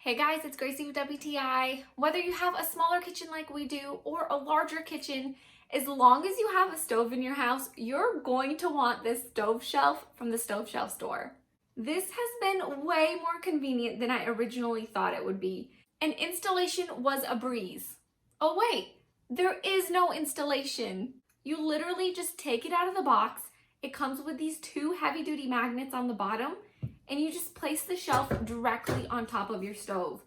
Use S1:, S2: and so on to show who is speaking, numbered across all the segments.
S1: Hey guys, it's Gracie with WTI. Whether you have a smaller kitchen like we do or a larger kitchen, as long as you have a stove in your house, you're going to want this stove shelf from the Stove Shelf store. This has been way more convenient than I originally thought it would be, and installation was a breeze. Oh wait, there is no installation. You literally just take it out of the box. It comes with these two heavy-duty magnets on the bottom, and you just place the shelf directly on top of your stove.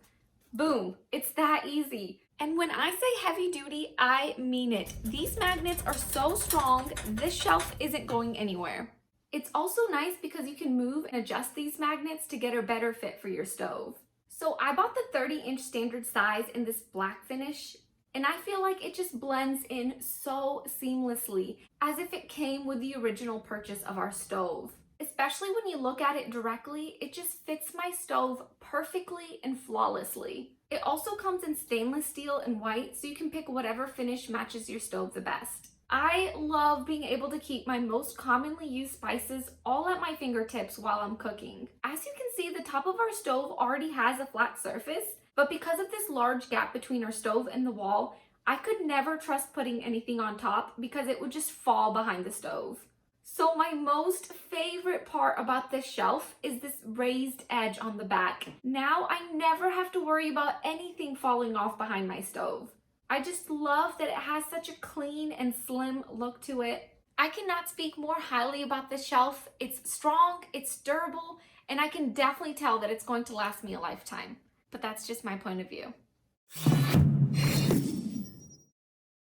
S1: Boom, it's that easy. And when I say heavy duty, I mean it. These magnets are so strong, this shelf isn't going anywhere. It's also nice because you can move and adjust these magnets to get a better fit for your stove. So I bought the 30-inch standard size in this black finish, and I feel like it just blends in so seamlessly, as if it came with the original purchase of our stove. Especially when you look at it directly, it just fits my stove perfectly and flawlessly. It also comes in stainless steel and white, so you can pick whatever finish matches your stove the best. I love being able to keep my most commonly used spices all at my fingertips while I'm cooking. As you can see, the top of our stove already has a flat surface, but because of this large gap between our stove and the wall, I could never trust putting anything on top because it would just fall behind the stove. So my most favorite part about this shelf is this raised edge on the back. Now I never have to worry about anything falling off behind my stove. I just love that it has such a clean and slim look to it. I cannot speak more highly about this shelf. It's strong, it's durable, and I can definitely tell that it's going to last me a lifetime. But that's just my point of view.